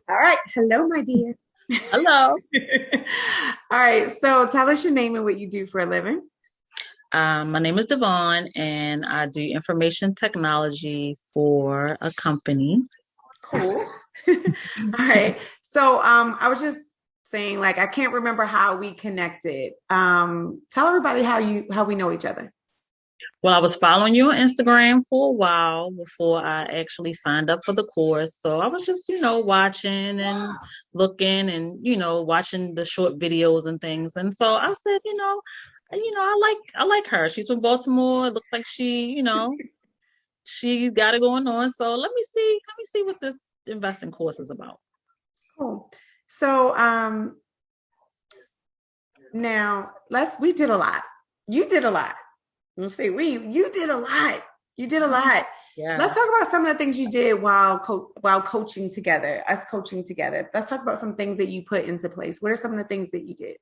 All right. Hello, my dear. Hello. All right. So tell us your name and what you do for a living. My name is Devonne, and I do information technology for a company. Cool. All right. So I was just saying, like, I can't remember how we connected. Tell everybody how we know each other. Well, I was following you on Instagram for a while before I actually signed up for the course. So I was just, watching and looking and, watching the short videos and things. And so I said, I like her. She's from Baltimore. It looks like she got it going on. So let me see what this investing course is about. Cool. So now we did a lot. You did a lot. I'm say you did a lot. You did a lot. Yeah. Let's talk about some of the things you did while coaching together, us coaching together. Let's talk about some things that you put into place. What are some of the things that you did?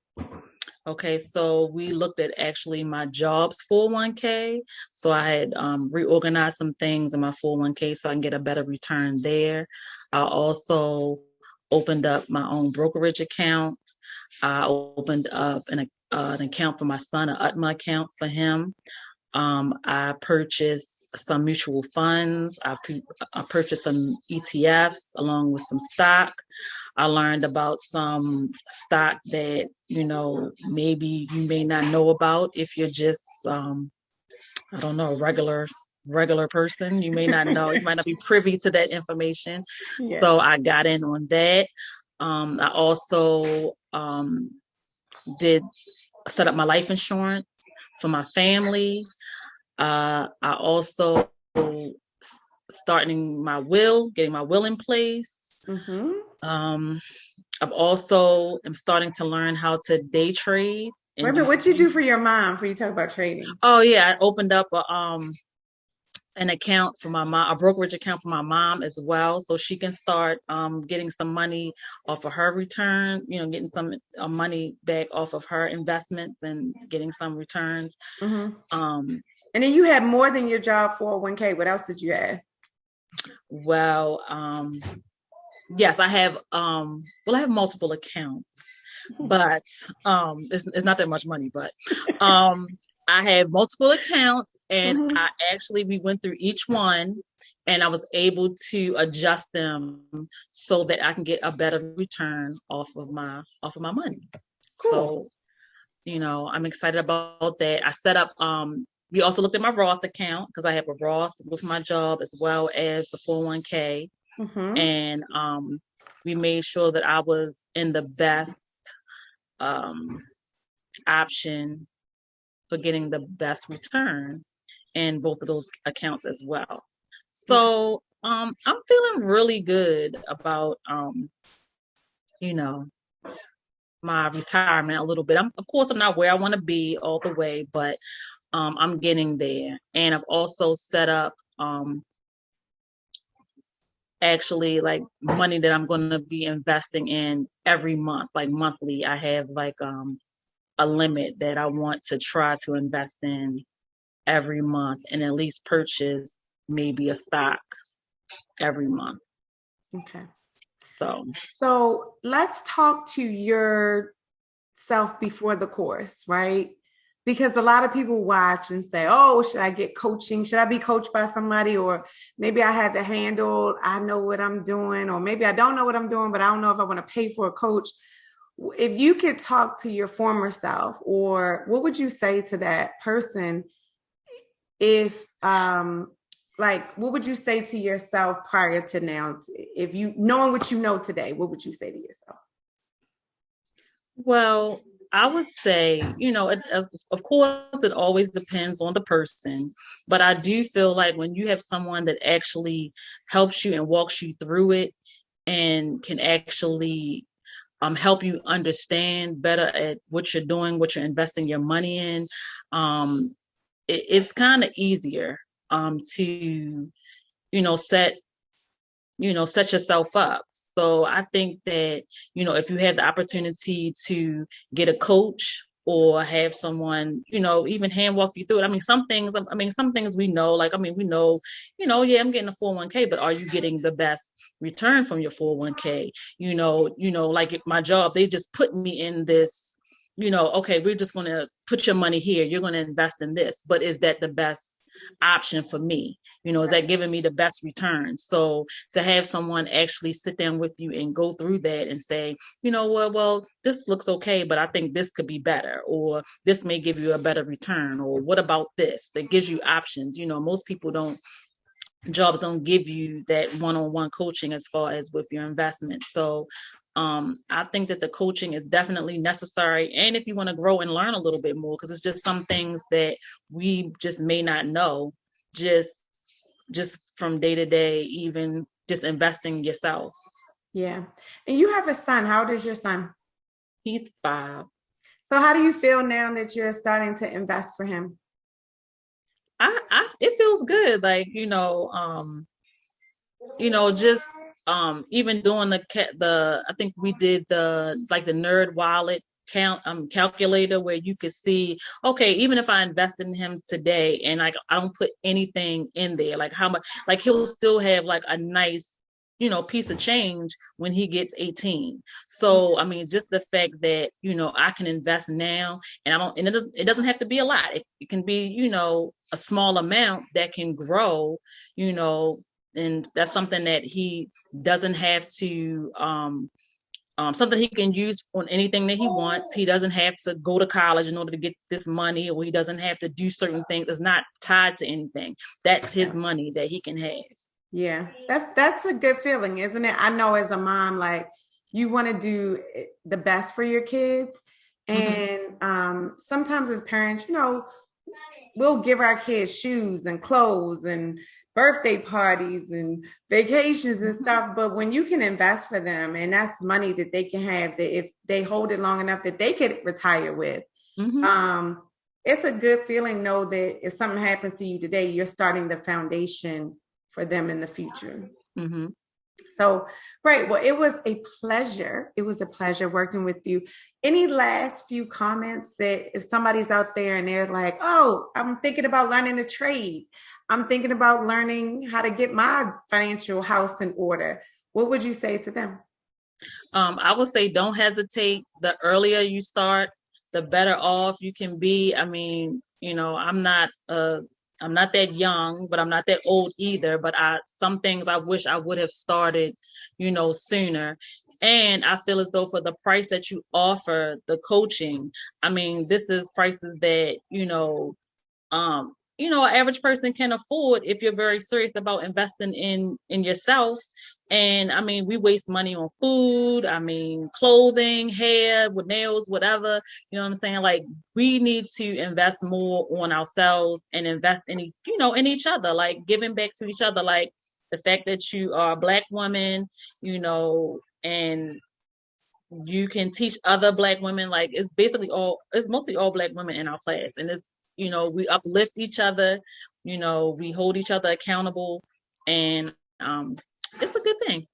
Okay, so we looked at actually my job's 401k. So I had reorganized some things in my 401k so I can get a better return there. I also opened up my own brokerage account. I opened up an account for my son, an UTMA account for him. I purchased some mutual funds. I purchased some ETFs along with some stock. I learned about some stock that, maybe you may not know about if you're just, I don't know, a regular person. You may not know, you might not be privy to that information. Yeah. So I got in on that. I also did set up my life insurance for my family. I also starting my will, getting my will in place. Mm-hmm. Um, I've also am starting to learn how to day trade Wait a and do minute, some what you do things. for your mom for you talk about trading? Oh yeah, I opened up an account for my mom, a brokerage account for my mom as well, so she can start getting some money off of her return. Getting some money back off of her investments and getting some returns. Mm-hmm. Um, And then you had more than your job 401k. What else did you have? well, yes, I have. Well, I have multiple accounts, but it's not that much money. But um, I have multiple accounts, and Mm-hmm. we went through each one, and I was able to adjust them so that I can get a better return off of my money. Cool. So I'm excited about that. I set up. We also looked at my Roth account because I have a Roth with my job as well as the 401k, Mm-hmm. and we made sure that I was in the best um, option for getting the best return in both of those accounts as well. Okay. So I'm feeling really good about you know my retirement a little bit. Of course I'm not where I want to be all the way, but I'm getting there. And I've also set up actually like money that I'm going to be investing in every month, like monthly. I have like a limit that I want to try to invest in every month and at least purchase maybe a stock every month. Okay. So, So let's talk to yourself before the course, right? Because a lot of people watch and say, oh, should I get coaching? Should I be coached by somebody? Or maybe I have the handle, I know what I'm doing, or maybe I don't know what I'm doing, but I don't know if I want to pay for a coach. If you could talk to your former self, or what would you say to that person if like what would you say to yourself prior to now, if you knowing what you know today, what would you say to yourself? well, I would say, of course, it always depends on the person. But I do feel like when you have someone that actually helps you and walks you through it and can actually help you understand better at what you're doing, what you're investing your money in, it's kind of easier to, set set yourself up. So I think that, if you have the opportunity to get a coach, or have someone, even hand walk you through it. Some things we know, we know, yeah, I'm getting a 401k, but are you getting the best return from your 401k? Like my job, they just put me in this, okay, we're just going to put your money here. You're going to invest in this, but is that the best option for me? Is that giving me the best return? So to have someone actually sit down with you and go through that and say, well, this looks okay, but I think this could be better, or this may give you a better return, or what about this? That gives you options. Most people jobs don't give you that one-on-one coaching as far as with your investment. So I think that the coaching is definitely necessary. And if you want to grow and learn a little bit more, because it's just some things that we just may not know, just from day to day, even just investing yourself. Yeah. And you have a son. How old is your son? He's 5. So how do you feel now that you're starting to invest for him? It feels good. Like, just even doing I think we did the nerd wallet calculator, where you could see, okay, even if I invest in him today and like I don't put anything in there, like how much, like he'll still have like a nice piece of change when he gets 18. So just the fact that I can invest now, and I don't and it doesn't have to be a lot. It can be a small amount that can grow, you know and that's something that he doesn't have to something he can use on anything that he wants. He doesn't have to go to college in order to get this money, or he doesn't have to do certain things. It's not tied to anything. That's his money that he can have. Yeah, that's a good feeling, isn't it? I know as a mom, like you want to do the best for your kids. Mm-hmm. And sometimes as parents, we'll give our kids shoes and clothes and birthday parties and vacations and Mm-hmm. stuff. But when you can invest for them, and that's money that they can have, that if they hold it long enough that they could retire with, Mm-hmm. um, it's a good feeling. Know that if something happens to you today, you're starting the foundation for them in the future. Mm-hmm. So great. Well, it was a pleasure. It was a pleasure working with you. Any last few comments that if somebody's out there and they're like, oh, I'm thinking about learning a trade, I'm thinking about learning how to get my financial house in order, what would you say to them? I would say don't hesitate. The earlier you start, the better off you can be. I'm not that young, but I'm not that old either. But some things I wish I would have started, sooner. And I feel as though for the price that you offer the coaching, this is prices that, an average person can afford if you're very serious about investing in yourself. And we waste money on food, clothing, hair, with nails, whatever. You know what I'm saying? Like, we need to invest more on ourselves and invest in each other, like giving back to each other. Like the fact that you are a Black woman, and you can teach other Black women. Like, it's mostly all Black women in our class, and we uplift each other, we hold each other accountable, and it's a good thing.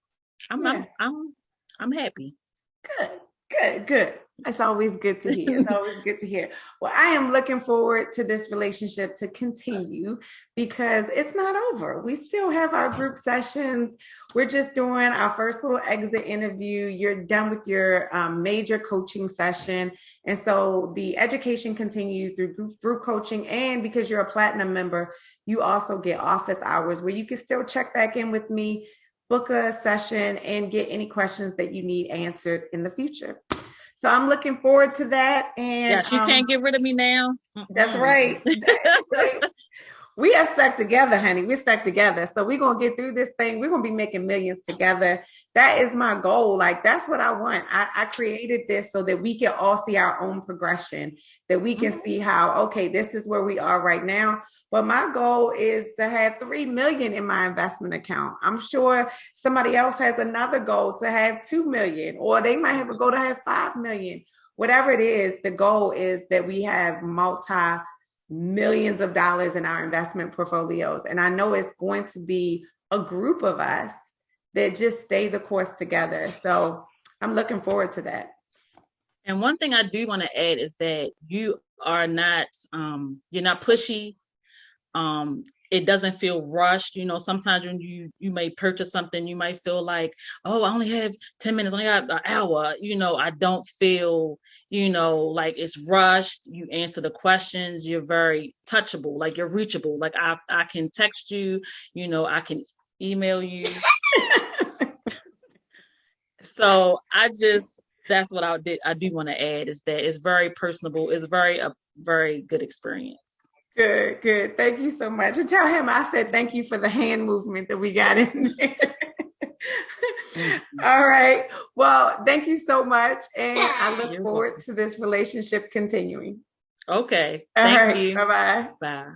i'm Yeah. i'm i'm, I'm happy. Good, good, good. It's always good to hear. It's always good to hear. Well, I am looking forward to this relationship to continue because it's not over. We still have our group sessions. We're just doing our first little exit interview. You're done with your major coaching session. And so the education continues through group coaching. And because you're a platinum member, you also get office hours where you can still check back in with me, book a session, and get any questions that you need answered in the future. So I'm looking forward to that. And Yes, you can't get rid of me now. that's right. That's right. We are stuck together, honey. We're stuck together. So we're going to get through this thing. We're going to be making millions together. That is my goal. Like, that's what I want. I created this so that we can all see our own progression, that we can see how, okay, this is where we are right now. But my goal is to have 3 million in my investment account. I'm sure somebody else has another goal to have 2 million, or they might have a goal to have 5 million. Whatever it is, the goal is that we have multi millions of dollars in our investment portfolios. And I know it's going to be a group of us that just stay the course together. So I'm looking forward to that. And one thing I do want to add is that you are not you're not pushy. um it doesn't feel rushed. Sometimes when you may purchase something, you might feel like, oh, I only have 10 minutes, I only have an hour. I don't feel like it's rushed. You answer the questions, you're very touchable, like you're reachable. Like I can text you, I can email you. So that's what I do want to add, is that it's very personable. It's a very good experience. Good, good. Thank you so much. And tell him I said thank you for the hand movement that we got in there. Mhm. All right. Well, thank you so much. And I look You're forward welcome. to this relationship continuing. Okay. All Thank right. you. Bye bye. Bye.